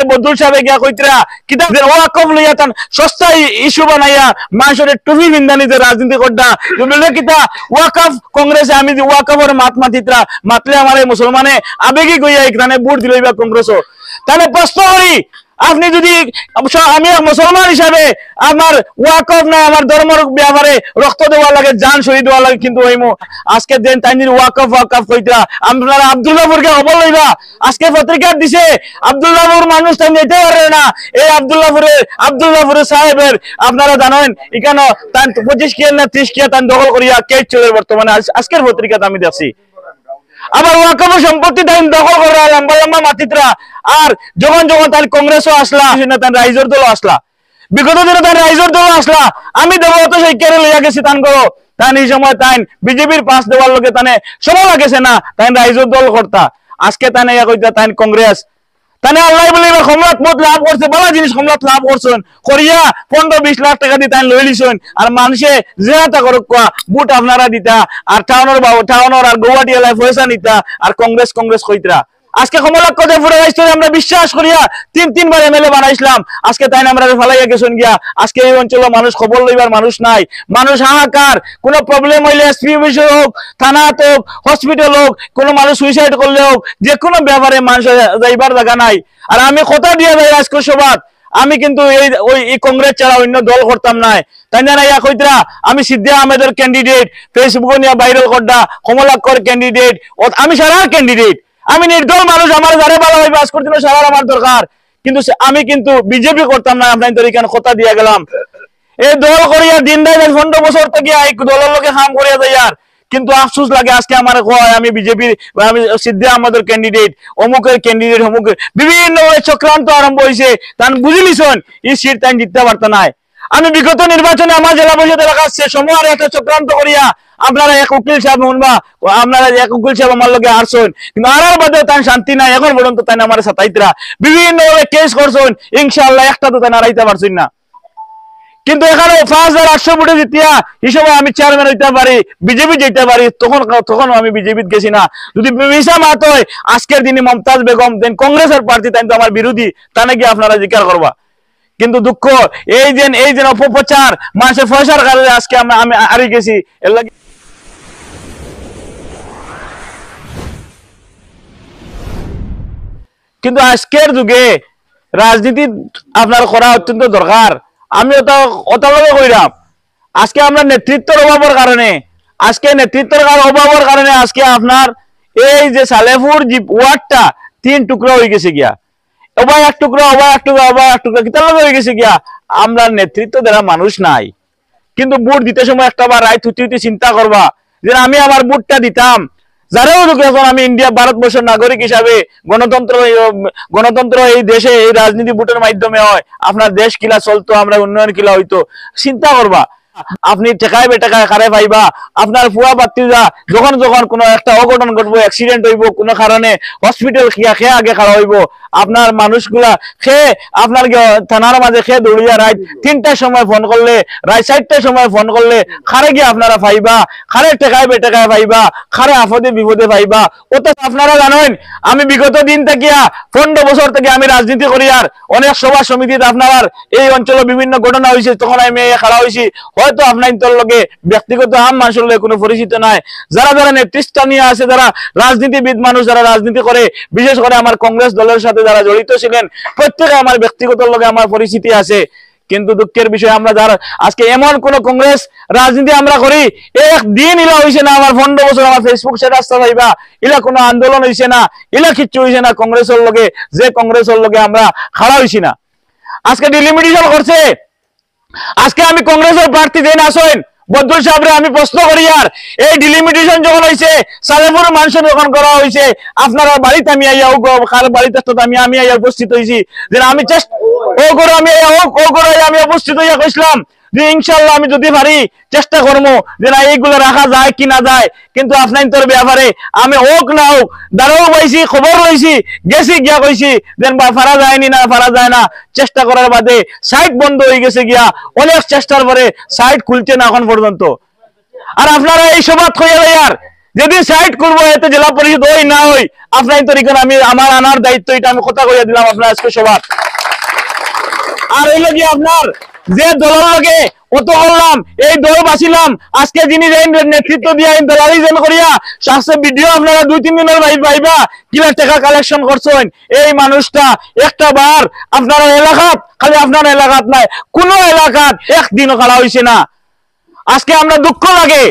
বদুল সাহেব গিয়া কইতরা কিতাব ওয়াকফ লইয়া তান সস্তা ইস্যু বানাইয়া মানুষের টুপি বিন্দানি যে রাজনীতি করডা বলে কিতা ওয়াকফ কংগ্রেসে আমি ওয়াকফের মাতমাতিত্রা মাতলে আমারে মুসলমানে আবেগী গইয়া এখানে ভোট দিলইবা কংগ্রেসও তাহলে প্রশ্ন করি আপনি যদি আমি মুসলমান হিসাবে আমার ওয়াকফ না আমার ধর্মের ব্যাপারে রক্ত দেওয়া লাগে জান শহীদ দেওয়া লাগে কিন্তু হইমু আজকে দেন তাইনির ওয়াকফ কইতরা আপনারা আব্দুল্লাহপুরকে খবর লইবা আজকে পত্রিকা দিছে আব্দুল্লাহপুর মানুষ তাই নিতে পারে না এই আব্দুল্লাহপুরের সাহেবের আপনারা জানেন এখানে তান 25 কি না 30 কি তান দখল করিয়া কেস চলে বর্তমানে আজকের পত্রিকাতে আমি দেখছি আবার ওয়াকফ সম্পত্তি তাই দখল করা লম্বা লম্বা মাতিত্রা আর যখন তার কংগ্রেসও আসলা তার রাইজর দল আসলা বিগত দিনে তার রাইজর দল আসলা আমি দেব তো সেই কেড়ে লইয়া গেছি তান করো তাই এই সময় তাই বিজেপির পাস দেওয়ার লোকে তানে সময় লাগেছে না তাই রাইজর দল করতা আজকে তানে ইয়া কইতা তাই কংগ্রেস তানে আল্লাহ বলে ক্ষমতা মত লাভ করছে বড় জিনিস ক্ষমতা লাভ করছেন করিয়া 15-20 লাখ টাকা দিয়ে তাই লই লিছেন আর মানুষে জেহাতা করক বুট আপনারা দিতা আর টাউনের আর গৌহাটি এলাকায় পয়সা নিতা আর কংগ্রেস কইতরা আজকে ক্ষমতা কত ফুরে আসছে আমরা বিশ্বাস করিয়া 3-3 এমএলএ বানাইছিলাম আজকে তাই আমরা ফালাইয়া গেছেন গিয়া আজকে এই অঞ্চলে মানুষ খবর লইবার মানুষ নাই মানুষ হাহাকার কোন প্রবলেম হইলে এসপি অফিস হোক থানা হোক হসপিটাল হোক কোন মানুষ সুইসাইড করলে হোক যে কোনো ব্যাপারে মানুষ যাইবার জায়গা নাই আর আমি কথা দিয়ে যাই আজকে সবাত আমি কিন্তু এই কংগ্রেস ছাড়া অন্য দল করতাম নাই তাই না ইয়া কইতরা আমি সিদ্দিক আহমেদের ক্যান্ডিডেট ফেসবুকে নিয়ে ভাইরাল করডা কমলাক্ষর ক্যান্ডিডেট আমি সারা ক্যান্ডিডেট আমি নির্দল মানুষ আমার যারে ভালো হইবে আজ করতে সারা আমার দরকার কিন্তু আমি কিন্তু বিজেপি করতাম না আপনাদের তরিকান কথা দিয়া গেলাম এই দল করিয়া দিন রাত 15 বছর থেকে এই দলের লোকে কাম করিয়া যায় আর কিন্তু আফসোস লাগে আজকে আমার কয় আমি বিজেপির আমি সিদ্দিক আহমেদের ক্যান্ডিডেট অমুকের ক্যান্ডিডেট অমুকের বিভিন্ন চক্রান্ত আরম্ভ হইছে তান বুঝিলিছন এই সিট তাই জিততে পারত নাই আমি বিগত নির্বাচনে আমার জেলা পরিষদ এলাকার সময় আর একটা চক্রান্ত করিয়া আপনারা এক উকিল সাহেব শুনবা আপনারা এক উকিল সাহেব আমার লগে আসছেন কিন্তু আর বাদে তাই শান্তি নাই এখন পর্যন্ত তাই আমার সাতাইতরা বিভিন্ন কেস করছেন ইনশাআল্লাহ একটা তো তাই হারাইতে পারছেন না কিন্তু এখানে 5800 ভোটে জিতিয়া হিসেবে আমি চেয়ারম্যান হইতে পারি বিজেপি যেতে পারি তখন আমি বিজেপি গেছি না যদি মিশা মাত হয় আজকের দিনে মমতাজ বেগম দেন কংগ্রেসের প্রার্থী তাই তো আমার বিরোধী তা নাকি আপনারা জিজ্ঞাসা করবা কিন্তু দুঃখ এই যে অপপ্রচার মানুষের পয়সার কারণে আজকে আমি হারিয়ে গেছি এর লাগে কিন্তু আজকের যুগে রাজনীতি আপনার করা অত্যন্ত দরকার আমি অতলগে কইরাম আজকে আমরা নেতৃত্বের অভাবের কারণে আজকে আপনার এই যে সালেপুর ওয়ার্ডটা 3 টুকরা হয়ে গেছে গিয়া ওবাই এক টুকরা কিতার লগে হয়ে গেছে গিয়া আমরা নেতৃত্ব দ্বারা মানুষ নাই কিন্তু ভোট দিতে সময় একটা বার রায় থুতি চিন্তা করবা যে আমি আমার ভোটটা দিতাম যারাও যখন আমি ইন্ডিয়া ভারতবর্ষের নাগরিক হিসাবে গণতন্ত্র এই দেশে এই রাজনীতি ভোটের মাধ্যমে হয় আপনার দেশ কিলা চলতো আমরা উন্নয়ন কিলা হইতো চিন্তা করবা আপনি টেকায় বেটাকায় কারে পাইবা আপনার পুয়া বাতিজা যখন কোনো একটা অঘটন ঘটবো অ্যাক্সিডেন্ট হইব কোনো কারণে হসপিটাল খেয়ে আগে খাড়া হইব আপনার মানুষগুলা খেয়ে আপনার থানার মাঝে খেয়ে দৌড়িয়া রাত 3টার সময় ফোন করলে রাত 4টার সময় ফোন করলে খারে গিয়ে আপনারা পাইবা খারে টেকায় বেটাকায় পাইবা খারে আপদে বিপদে পাইবা ওটা আপনারা জানেন আমি বিগত দিন থেকে 15 বছর থেকে আমি রাজনীতি করি আর অনেক সভা সমিতিতে আপনার এই অঞ্চলে বিভিন্ন ঘটনা হয়েছে তখন আমি খাড়া হয়েছি হয়তো আপনার লগে ব্যক্তিগত আম মানুষের লগে কোনো পরিচিত নাই যারা নেতৃস্থানীয় আছে যারা রাজনীতিবিদ মানুষ যারা রাজনীতি করে বিশেষ করে আমার কংগ্রেস দলের সাথে যারা জড়িত ছিলেন প্রত্যেকে আমার ব্যক্তিগত লগে আমার পরিচিতি আছে কিন্তু দুঃখের বিষয় আমরা যারা আজকে এমন কোন কংগ্রেস রাজনীতি আমরা করি একদিন ইলা হইছে না আমার 15 বছর আমার ফেসবুক স্ট্যাটাস চাইবা ইলা কোনো আন্দোলন হইছে না ইলা কিচ্ছু হইছে না কংগ্রেসের লগে যে কংগ্রেসের লগে আমরা খাড়া হইছি না আজকে ডিলিমিটেশন করছে আজকে আমি কংগ্রেসের প্রার্থী দেন আসেন বদুল সাহেবরে আমি প্রশ্ন করি আর এই ডিলিমিটেশন যখন হইছে সালেপুর মানুষের যখন করা হইছে আপনারা বাড়িতে আমি আইয়া কার বাড়িতে আমি আইয়া উপস্থিত হইছি যে আমি আমি উপস্থিত হইয়া কইছিলাম যে ইনশাআল্লাহ আমি যদি পারি চেষ্টা করবো যে না এইগুলো রাখা যায় কি না যায় কিন্তু আপনার ব্যাপারে আমি হোক না হোক দাঁড়াও পাইছি খবর লইছি গেছি গিয়া কইছি যেন ফারা যায়নি না ফারা যায় না চেষ্টা করার বাদে সাইট বন্ধ হয়ে গেছে গিয়া অনেক চেষ্টার পরে সাইট খুলছে না এখন পর্যন্ত আর আপনারা এই সবাত কইয়া আর যেদিন সাইড করবো এতে জেলা পরিষদ ওই না হই আপনার তরিকার আমি আমার আনার দায়িত্ব এটা আমি কথা কইয়া দিলাম আপনার আজকে সবার। আর হইল কি আপনার যে দলের লগে অত করলাম এই দল বাঁচিলাম আজকে যিনি নেতৃত্ব দিয়া দলারি যেন করিয়া শাস্ত্রে ভিডিও আপনারা 2-3 দিনের ভাইবা কিলা টাকা কালেকশন করছেন এই মানুষটা একটা বার আপনার এলাকাত খালি আপনার এলাকাত নাই কোন এলাকাত একদিনও খাড়া হইছে না। আজকে আমরা দুঃখ লাগে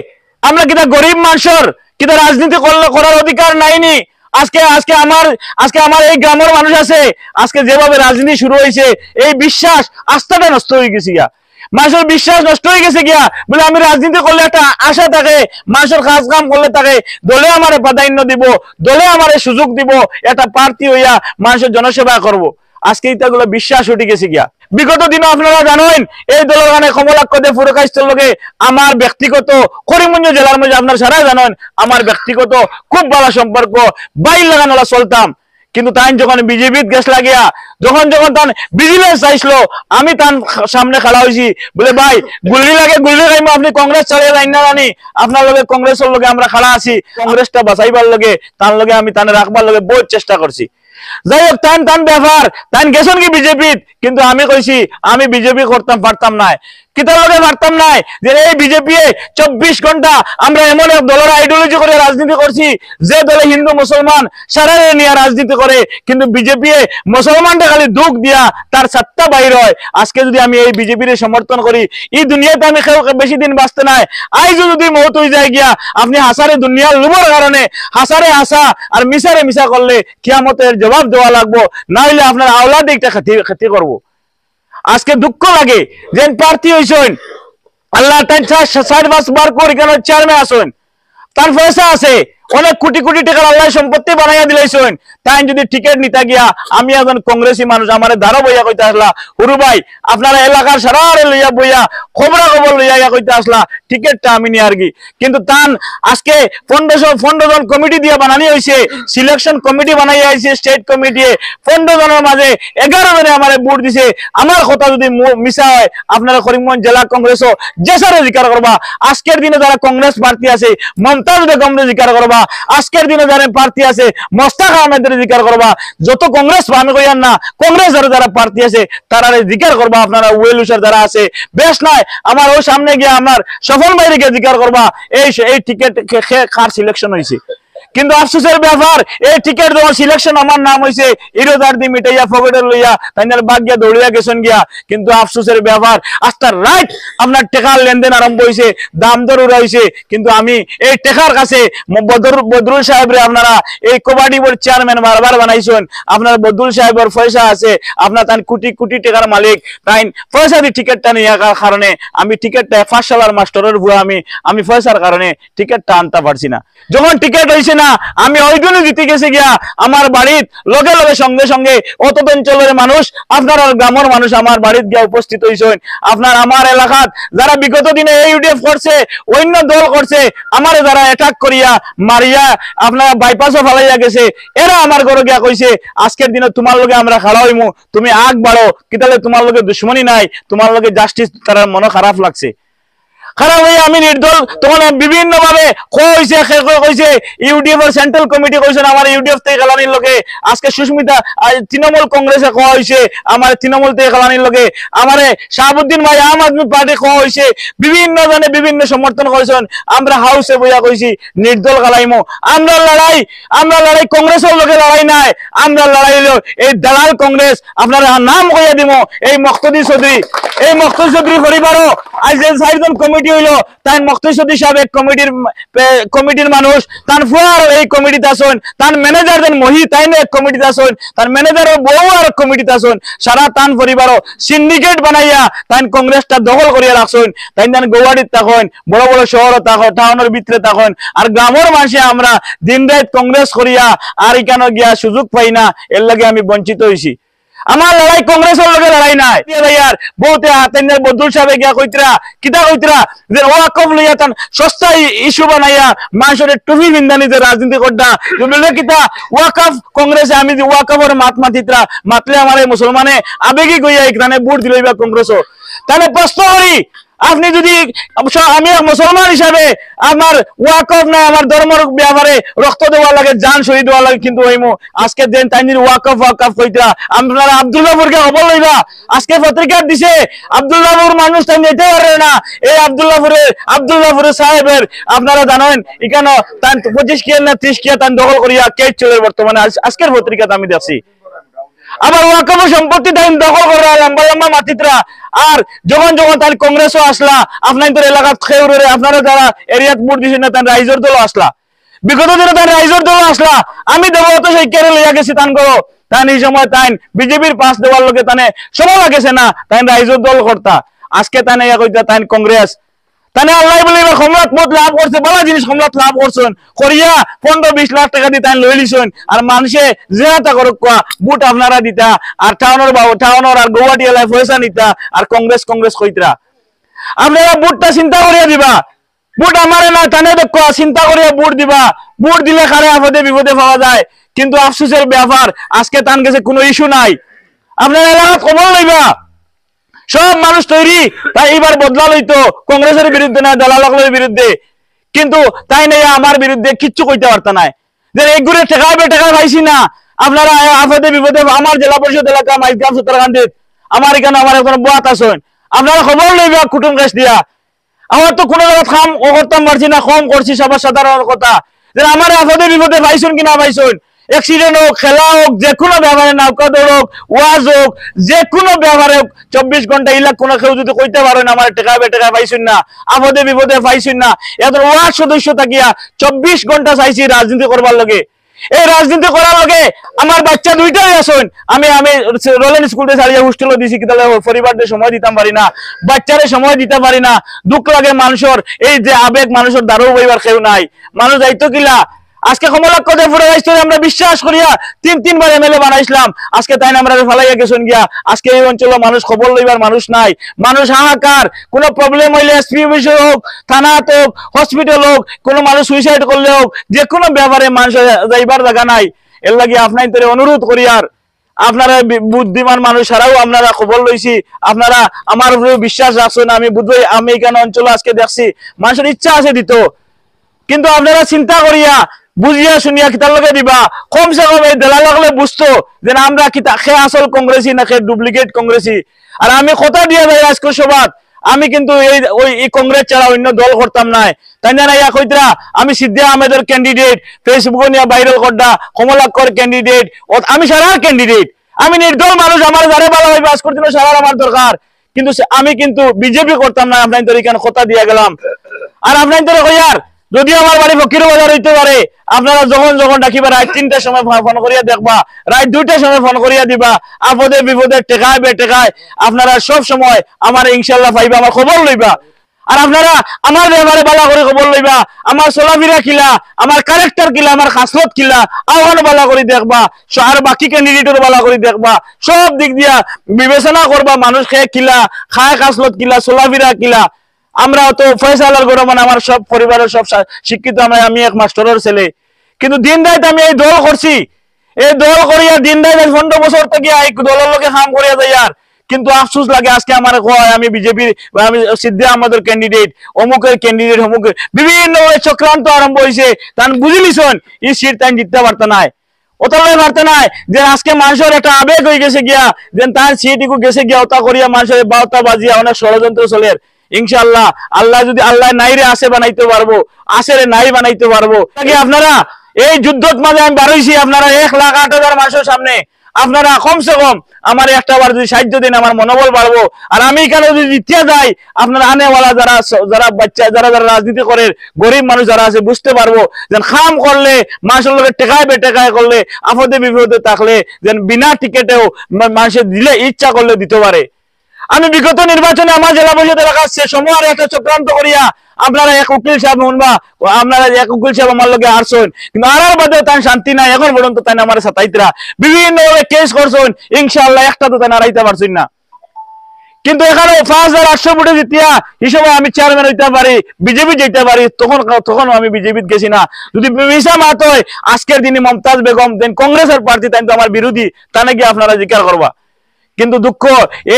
আমরা কিটা গরিব মানুষের কিটা রাজনীতি করার অধিকার নাইনি। আজকে আজকে আমার এই গ্রামের মানুষ আছে আজকে যেভাবে রাজনীতি শুরু হয়েছে এই বিশ্বাস আস্থাটা নষ্ট হয়ে গেছে গিয়া মানুষের বিশ্বাস নষ্ট হয়ে গেছে গিয়া বলে আমি রাজনীতি করলে একটা আশা থাকে মানুষের কাজ কাম করলে থাকে দলে আমার প্রাধান্য দিব দলে আমার সুযোগ দিব একটা প্রার্থী হইয়া মানুষের জনসেবা করব। আজকে ইটাগুলো বিশ্বাস উঠে গেছে গিয়া। বিগত দিনে আপনারা জানেন এই দলের গানে কমলাক্ষ দে ফুরকাইস্তর লগে আমার ব্যক্তিগত করিমগঞ্জ জেলার মধ্যে আপনারা সারা জানেন আমার ব্যক্তিগত খুব ভালো সম্পর্ক বাইর লাগানোলা চলতাম। কিন্তু তাই যখন বিজেপিত গেছ লাগিয়া যখন তান ভিজিলেন্স চাইছিল আমি তার সামনে খাড়া হয়েছি বলে ভাই গুলি লাগে গুলি খাইমো আপনি কংগ্রেস চালিয়ে যাই না জানি আপনার লগে কংগ্রেসের লগে আমরা খাড়া আছি কংগ্রেসটা বাঁচাইবার লগে তার লগে আমি তানে রাখবার লগে বহুত চেষ্টা করছি। যাই হোক টান ব্যাপার টান গেছেন কি বিজেপিত কিন্তু আমি কইছি আমি বিজেপি করতাম পারতাম না কিতার লগে পারতাম না যে এই বিজেপি 24 ঘন্টা আমরা এমন এক দলের আইডিওলজি করে রাজনীতি করছি যে দলে হিন্দু মুসলমান সারা নিয়ে রাজনীতি করে কিন্তু বিজেপি মুসলমানটা খালি দুঃখ দিয়া তার সত্তা বাইর হয়। আজকে যদি আমি এই বিজেপির সমর্থন করি এই দুনিয়াতে আমি বেশি দিন বাঁচতে নাই আজ যদি মৌত হয়ে যায় গিয়া আপনি হাসারে দুনিয়ার লুবর কারণে হাসারে হাসা আর মিশারে মিশা করলে কিয়ামতের জবাব দেওয়া লাগবো না হইলে আপনার আওলাদ একটা ক্ষতি করবো। আজকে দুঃখ লাগে যে প্রার্থী হইছেন আল্লাহ 60 বার করে কেন চেয়ারম্যান আসেন তার পয়সা আছে অনেক কোটি কোটি টাকার আল্লাহ সম্পত্তি বানাইয়া দিলাইছেন তাই যদি টিকিট নিতে গিয়া আমি এখন কংগ্রেসী মানুষ আমার দ্বারা বইয়া কইতে আসলা হুরু ভাই আপনারা এলাকার সারারে লইয়া বইয়া খবর লইয়া কইতে আসলা টিকিটটা আমি নিয়ে আর কি কিন্তু তান আজকে 15 জন কমিটি দিয়া বানানি হয়েছে সিলেকশন কমিটি বানাইয়া আইছে স্টেট কমিটি 15 জনের মাঝে 11 জনে আমারে ভোট দিছে। আমার কথা যদি মিছা হয় আপনারা করিমগঞ্জ জেলা কংগ্রেসও জেসারে জিকার করবা আজকের দিনে যারা কংগ্রেস প্রার্থী আছে মমতা যদি কংগ্রেস জিকার করবা আজকের দিনে যারা প্রার্থী আছে মোস্তাক আহমেদের জিকার করবা যত কংগ্রেস আমি কইয়ান না কংগ্রেস যারা প্রার্থী আছে তারা জিকার করবা আপনারা ওয়েলুসার যারা আছে বেশ নাই আমার ওই সামনে গিয়ে আমার সফল ভাইকে জিকার করবা এই টিকিট কার সিলেকশন হয়েছে কিন্তু আফসোসের ব্যাপার এই টিকিট যখন সিলেকশন আমার নাম হয়েছে ইরোদার দি মিটাইয়া পকেটে লইয়া তাইনার বাগিয়া দৌড়িয়া গেছেন গিয়া কিন্তু আফসোসের ব্যাপার আস্তার রাইট আপনার টেকার লেনদেন আরম্ভ হয়েছে দাম দর উড়াইছে কিন্তু আমি এই টেকার কাছে বদরুল সাহেবরে আপনারা এই কবাডি বোর্ড চেয়ারম্যান বারবার বানাইছেন আপনার বদরুল সাহেবের পয়সা আছে আপনার তাই কোটি কোটি টাকার মালিক তাই পয়সা দিয়ে টিকিটটা নিয়ে কারণে আমি টিকিটটা 5 সালের মাস্টারের ভুয়া আমি পয়সার কারণে টিকিটটা আনতে পারছি না। যখন টিকিট হয়েছে না আমি ওই জন্য জিতে গেছি গিয়া আমার বাড়ির লগে লগে সঙ্গে সঙ্গে অত অঞ্চলের মানুষ আপনার গ্রামের মানুষ আমার বাড়িতে গিয়া উপস্থিত হয়েছেন আপনার আমার এলাকাত যারা বিগত দিনে ইউডিএফ করছে অন্য দল করছে আমার যারা অ্যাটাক করিয়া মারিয়া আপনার বাইপাসও ফালাইয়া গেছে এরা আমার ঘরে গিয়া কইছে আজকের দিনে তোমার লগে আমরা খাড়া হইমু তুমি আগ বাড়ো কি তাহলে তোমার লগে দুশ্মনী নাই তোমার লগে জাস্টিস তার মন খারাপ লাগছে খারাপ হয়ে আমি নির্দল তখন বিভিন্ন ভাবে কইছে ইউডিএফ এর সেন্ট্রাল কমিটি কইছেন আমার ইউডিএফ থেকে খেলানির লোকে আজকে সুস্মিতা তৃণমূল কংগ্রেসে কোয়া হয়েছে আমার তৃণমূল থেকে খেলানির লোকে আমার শাহাবুদ্দিন ভাই আম আদমি পার্টি কোয়া হয়েছে বিভিন্ন জনে বিভিন্ন সমর্থন করেছেন আমরা হাউসে বইয়া কইছি নির্দল খেলাইমো আমরা লড়াই কংগ্রেসের লোকে লড়াই নাই আমরা লড়াই হলো এই দালাল কংগ্রেস আপনারা নাম কইয়া দিব এই মক্তদি চৌধুরী পরিবারও আজ যে 4 জন কমিটি হইলো তাই মুফতি চৌধুরী সাহেব এক কমিটির মানুষ তার ফুয়ার এই কমিটিতে আছেন তার ম্যানেজার দেন মহি তাই এক কমিটিতে আছেন তার ম্যানেজারও বউ আর কমিটিতে আছেন সারা তান পরিবারও সিন্ডিকেট বানাইয়া তাই কংগ্রেসটা দখল করিয়া রাখছেন তাই তান গৌহাটিত থাকেন বড় বড় শহর থাকেন টাউনের ভিতরে থাকেন আর গ্রামের মানুষে আমরা দিন রাত কংগ্রেস করিয়া আর এখানে গিয়া সুযোগ পাই না এর লাগে আমি বঞ্চিত হইছি। আমার লড়াই কংগ্রেসের লগে লড়াই নাই ইয়ার বহুতে হাতের বদুল সাহেব গিয়া কইতরা যে ওয়াকফ লইয়া তান সস্তা ইস্যু বানাইয়া মানুষের টুপি বিন্দানি যে রাজনীতি করডা বলে কিতা ওয়াকফ কংগ্রেসে আমি যে ওয়াকফের মাতমাতিত্রা মাতলে আমার মুসলমানে আবেগী গইয়া এখানে ভোট দিলইবা কংগ্রেসও তাহলে প্রশ্ন করি আপনি যদি আমি মুসলমান হিসাবে আমার ওয়াকফ না আমার ধর্মের ব্যাপারে রক্ত দেওয়া লাগে জান শহীদ দেওয়া লাগে কিন্তু হইমু আজকে দেন তাই ওয়াকফ কইতা আপনারা আব্দুল্লাহপুরকে খবর লইবা আজকে পত্রিকা দিছে আব্দুল্লাহপুর মানুষ তাই নিতে পারে না এই আব্দুল্লাহপুরের সাহেবের আপনারা জানেন এখানে তান 25 কিয়া না 30 কিয়া তান দখল করিয়া কেস চলে বর্তমানে আজকের পত্রিকাতে আমি দেখছি আবার ওয়াকফ সম্পত্তি তাই দখল করে লম্বা লম্বা মাটিতরা আর যখন তাই কংগ্রেসও আসলা আপনাদের এলাকার খেউরে আপনারা যারা এরিয়াত ভোট দিছেন না তার রাইজর দল আসলা বিগত দিনে তার রাইজর দল আসলা আমি দেবো অত সেই কেড়ে লইয়া গেছি তান করো তান এই সময় তাই বিজেপির পাস দেওয়ার লোকে তানে সময় লাগেছে না তাই রাইজর দল করতা আজকে তানে ইয়া কইতা তাই কংগ্রেস তানে আল্লাহ বলে সমলাত মত লাভ করছে বড় জিনিস সমলাত লাভ করছেন করিয়া 15-20 লাখ টাকা দিয়ে তাই লই লিছেন আর মানুষে জেনাটা করক বুট আপনারা দিতা আর টাউনর আর গৌহাটি এলাকায় পয়সা নিতা আর কংগ্রেস কইতরা আপনারা বুটটা চিন্তা করিয়া দিবা বুট আমারে না তানে দেখো চিন্তা করিয়া বুট দিবা বুট দিলে খারে আপদে বিপদে পাওয়া যায় কিন্তু আফসোসের ব্যাপার আজকে তান গেছে কোনো ইস্যু নাই আপনারা এলাকা খবর লইবা সব মানুষ তৈরি তাই এবার বদলা লইতো কংগ্রেসের বিরুদ্ধে না দলালগুলোর বিরুদ্ধে কিন্তু তাই নাই আমার বিরুদ্ধে কিচ্ছু কইতে পারত না যে একগুড়ে টেকা পাইছি না আপনারা আপদে বিপদে আমার জেলা পরিষদ এলাকা মাইজগ্রাম সত্তরকান্দি আমার এখানে আমার এখন বাত আছেন আপনারা খবর লইবা কুটুম কেস দিয়া আমার তো কোনো জায়গা খাম ও করতাম পারছি না কম করছি সবার সাধারণ কথা যে আমার আপদে বিপদে পাইছেন কিনা পাইছেন অ্যাক্সিডেন্ট হোক খেলা হোক যে কোনো ব্যাপারে নৌকা দৌড় হোক ওয়াজ হোক যে কোনো ব্যাপারে 24 ঘন্টা ইলাক কোনো কেউ যদি কইতে পারেন আমার টেকা পাইছেন না আপদে বিপদে পাইছেন না এত ওয়াজ সদস্য থাকিয়া 24 ঘন্টা চাইছি রাজনীতি করবার লগে এই রাজনীতি করার লগে আমার বাচ্চা দুইটাই আসেন আমি রোলেন স্কুলে ছাড়িয়ে হোস্টেলও দিছি তাহলে পরিবারদের সময় দিতাম পারি না বাচ্চারে সময় দিতে পারি না দুঃখ লাগে মানুষের এই যে আবেগ মানুষের দাঁড়াও বইবার কেউ নাই মানুষ যাইতো কিলা আজকে কমলাক্ষ পুরো আমরা বিশ্বাস করিয়া 3-3 এমএলএ বানাইছিলাম আজকে তাই আমরা ফালাইয়া গেছেন গিয়া আজকে এই অঞ্চলে মানুষ খবর লইবার মানুষ নাই মানুষ হাহাকার কোনো প্রবলেম হইলে এসপি অফিস হোক থানা হোক হসপিটাল হোক কোনো মানুষ সুইসাইড করলে হোক যে কোনো ব্যাপারে মানুষ যাইবার জায়গা নাই এর লাগে আপনাদের অনুরোধ করিয়ার আপনারা বুদ্ধিমান মানুষ ছাড়াও আপনারা খবর লইছি আপনারা আমার উপরে বিশ্বাস রাখছেন আমি বুঝবই আমি এখানে অঞ্চলে আজকে দেখছি মানুষের ইচ্ছা আছে দিত কিন্তু আপনারা চিন্তা করিয়া বুঝিয়া শুনিয়া কিতার লগে দিবা কমসে কম এই দেলা লাগলে বুঝতো যে আমরা কিতা খে আসল কংগ্রেসি না খে ডুপ্লিকেট কংগ্রেসি আর আমি কথা দিয়া যাই আজকে সবাত আমি কিন্তু এই কংগ্রেস ছাড়া অন্য দল করতাম না তাই না ইয়া কইতরা আমি সিদ্দিক আহমেদের ক্যান্ডিডেট ফেসবুকে নিয়ে ভাইরাল করডা কমলাক্ষর ক্যান্ডিডেট আমি সারা ক্যান্ডিডেট আমি নির্দল মানুষ আমার যারে ভালো হয় বাস করতে সারা আমার দরকার কিন্তু আমি কিন্তু বিজেপি করতাম না আপনাদের এখানে কথা দিয়া গেলাম আর আপনাদের কইয়ার যদি আমার বাড়ি ফকির বাজার হইতে পারে আপনারা যখন ডাকিবা রাত 3টার সময় ফোন করিয়া দেখবা রাত 2টার সময় ফোন করিয়া দিবা আপদে বিপদে টেকায় বেটেকায় আপনারা সব সময় আমার ইনশাআল্লাহ পাইবা আমার খবর লইবা আর আপনারা আমার ব্যাপারে বালা করে খবর লইবা আমার চলাফেরা কিলা আমার ক্যারেক্টার কিলা আমার খাসলত কিলা আহ্বান বালা করে দেখবা আর বাকি ক্যান্ডিডেটের বালা করে দেখবা সব দিক দিয়া বিবেচনা করবা মানুষ খেয়ে কিলা খায় খাসলত কিলা চলাফেরা কিলা আমরা তো ফয়সালার গড় মানে আমার সব পরিবারের সব শিক্ষিত আমি এক মাস্টারের ছেলে কিন্তু দিন রাত আমি এই দল করছি এই দল করিয়া দিন রাত 15 বছর থেকে এই দলের লোকে কাম করিয়া যাই আর কিন্তু আফসোস লাগে আজকে আমার কয় আমি বিজেপির আমি সিদ্দিক আহমেদের ক্যান্ডিডেট অমুকের ক্যান্ডিডেট অমুকের বিভিন্ন চক্রান্ত আরম্ভ হয়েছে তান বুঝিলিছন এই সিট তাই জিততে পারত নাই ওতালে পারত নাই যে আজকে মানুষের একটা আবেগ হয়ে গেছে গিয়া যে তার সিটইকু গেছে গিয়া ওতা করিয়া মানুষের বাউতা বাজিয়া অনেক ষড়যন্ত্র চলে ইনশাআল্লাহ আল্লাহ যদি আল্লাহ নাইরে আসে বানাইতে পারবো আসেরে নাই বানাইতে পারবো আপনারা এই যুদ্ধত মাঝে আমি বাড়াইছি আপনারা 1,08,000 মানুষের সামনে আপনারা কমসে কম আমার একটা বার যদি সাহায্য দিন আমার মনোবল বাড়বো আর আমি এখানে যদি জিতিয়া যাই আপনারা আনেওয়ালা যারা বাচ্চা যারা রাজনীতি করে গরিব মানুষ যারা আছে বুঝতে পারবো যে খাম করলে মানুষের লোকের টেকায় বেটেকায় করলে আপদে বিপদে থাকলে যেন বিনা টিকেটেও মানুষের দিলে ইচ্ছা করলে দিতে পারে আমি বিগত নির্বাচনে আমার জেলা পরিষদ এলাকার সে সময় আর একটা চক্রান্ত করিয়া আপনারা এক উকিল সাহেব শুনবা আপনারা এক উকিল সাহেব আমার লগে আসছেন কিন্তু আর বাদে তাই শান্তি নাই এখন পর্যন্ত তাই আমার সাতাইতরা বিভিন্ন কেস করছেন ইনশাআল্লাহ একটা তো তাই হারাইতে পারছেন না কিন্তু এখানে 5,800 ভোটে জিতিয়া হিসেবে আমি চেয়ারম্যান হইতে পারি বিজেপি যেতে পারি তখন আমি বিজেপি গেছি না যদি মিশা মাত হয় আজকের দিনে মমতাজ বেগম দেন কংগ্রেসের প্রার্থী তাই তো আমার বিরোধী তা নাকি আপনারা জিজ্ঞাসা করবা কিন্তু দুঃখ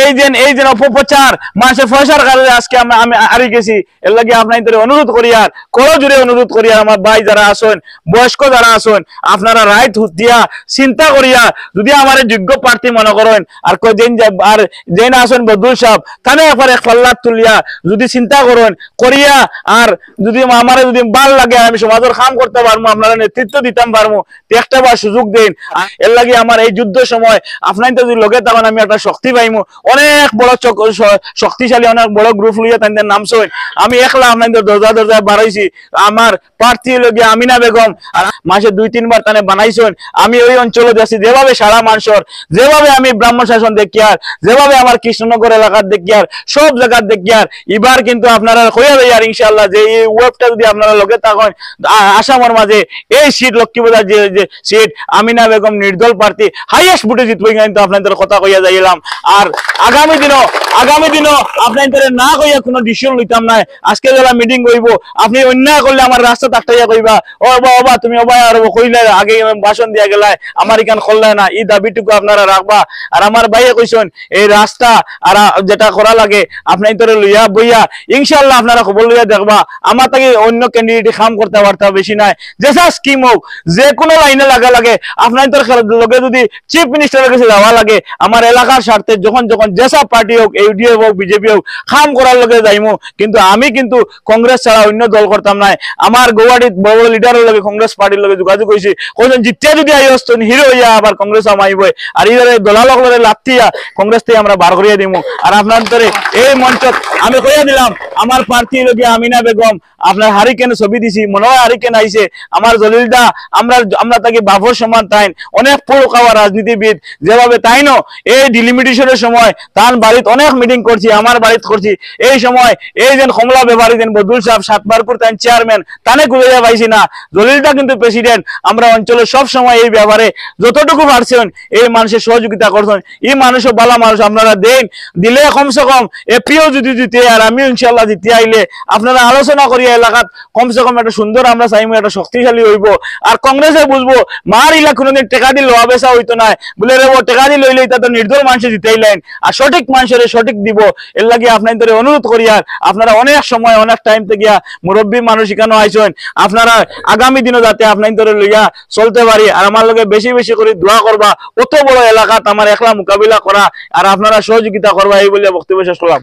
এই যে অপপ্রচার মানুষের পয়সার কারণে আজকে আমি হারি গেছি। এর লাগে আপনাদের অনুরোধ করি আর করো জুড়ে অনুরোধ করি আর আমার ভাই যারা আসেন বয়স্ক যারা আসেন আপনারা রাইট দিয়া চিন্তা করিয়া যদি আমার যোগ্য প্রার্থী মনে করেন আর যেন আসেন বদুল সাহেব তাহলে একবার এক পাল্লা তুলিয়া যদি চিন্তা করেন করিয়া আর যদি আমার যদি ভাল লাগে আমি সমাজের কাম করতে পারবো আপনারা নেতৃত্ব দিতাম পারবো একটা বার সুযোগ দেন। এর লাগে আমার এই যুদ্ধ সময় আপনার যদি লগে তখন আমি একটা শক্তি পাইমু অনেক বড় শক্তিশালী অনেক বড় গ্রুপ লইয়া তাদের নাম সই আমি একলা আপনাদের দরজায় বাড়াইছি। আমার প্রার্থী লগে আমিনা বেগম আর মাসে 2-3 বার তানে বানাইছেন। আমি ওই অঞ্চলে যাচ্ছি যেভাবে সারা মানুষের যেভাবে আমি ব্রাহ্মণ শাসন দেখি আর যেভাবে আমার কৃষ্ণনগর এলাকার দেখি আর সব জায়গার দেখি আর এবার কিন্তু আপনারা হইয়া যায় আর ইনশাআল্লাহ যে এই ওয়েবটা যদি আপনারা লগে থাকেন আসামের মাঝে এই সিট লক্ষ্মীবাজার যে সিট আমিনা বেগম নির্দল প্রার্থী হাইয়েস্ট ভোটে জিতবে কিন্তু আপনাদের কথা কইয়া যাইলাম। আর আগামী দিনও আপনাদের না কইয়া কোনো ডিসিশন লইতাম না। আজকে যারা মিটিং করব আপনি অন্যায় করলে আমার রাস্তা তাকটাইয়া কইবা ও বাবা তুমি আর কইলে আগে ভাষণ দিয়া গেলাই আমার এখান করলে না এই দাবিটুকু আপনারা রাখবা। আর আমার ভাইয়ে কইছেন এই রাস্তা আর যেটা করা লাগে আপনাদের লইয়া বইয়া ইনশাআল্লাহ আপনারা খবর লইয়া দেখবা আমার তাকে অন্য ক্যান্ডিডেট কাম করতে পারতে বেশি নাই যেসা স্কিম হোক যে কোনো লাইনে লাগা লাগে আপনাদের লগে যদি চিফ মিনিস্টারের কাছে যাওয়া লাগে আমার এলাকার স্বার্থে যখন যেসব পার্টি হোক ইউডিএফ হোক বিজেপি হোক কাম করার লগে যাইমু। কিন্তু আমি কিন্তু কংগ্রেস ছাড়া অন্য দল করতাম না। আমার গৌহাটির বড় বড় লিডারের লগে কংগ্রেস পার্টির লগে যোগাযোগ হয়েছি কইছেন জিতিয়া যদি আই আসতেন হিরো হইয়া আবার কংগ্রেস আমাইব আর এই দলালক লগে লাথিয়া কংগ্রেস থেকে আমরা বার করিয়া দিমু। আর আপনাদের এই মঞ্চ আমি কইয়া দিলাম আমার প্রার্থী লগে আমিনা বেগম আপনার হারিকেন ছবি দিছি মনে হয় হারিকেন আইছে আমার জলিলদা আমরা তাকে বাবর সমান তাইন অনেক পুরো খাওয়া রাজনীতিবিদ যেভাবে তাই না এই ডিলিমিটেশনের সময় তার বাড়িতে অনেক মিটিং করছি আমার বাড়িতে করছি এই সময় এই যে কমলা ব্যাপারী দেন বদুল সাহেব সাতবারপুর তাই চেয়ারম্যান তানে খুঁজে পাইছি না জলিলদা কিন্তু প্রেসিডেন্ট আমরা অঞ্চলে সব সময় এই ব্যাপারে যতটুকু পারছেন এই মানুষের সহযোগিতা করছেন এই মানুষও ভালো মানুষ আপনারা দেন দিলে কমসে কম এপিও যদি জিতে আর আমি ইনশাআল্লাহ জিতে আইলে আপনারা আলোচনা করিয়া এলাকাত কমসে কম একটা সুন্দর আমরা চাইমু একটা শক্তিশালী হইব। আর কংগ্রেসে বুঝবো মার ইলা কোনোদিন টেকা দিয়ে লোয়া বেচা হইতো না বলে রে টেকা দিয়ে লইলে তা তো নির্দল মানুষ জিতাইলেন আর সঠিক মানুষের সঠিক দিব। এর লাগে আপনাদের অনুরোধ করি আর আপনারা অনেক সময় অনেক টাইম থেকে মুরব্বী মানুষ এখানে আইছেন আপনারা আগামী দিনও যাতে আপনাদের লইয়া চলতে পারি আর আমার লগে বেশি বেশি করে দোয়া করবা অত বড় এলাকাত আমার একলা মোকাবিলা করা আর আপনারা সহযোগিতা করবা এই বলে বক্তব্য শেষ করলাম।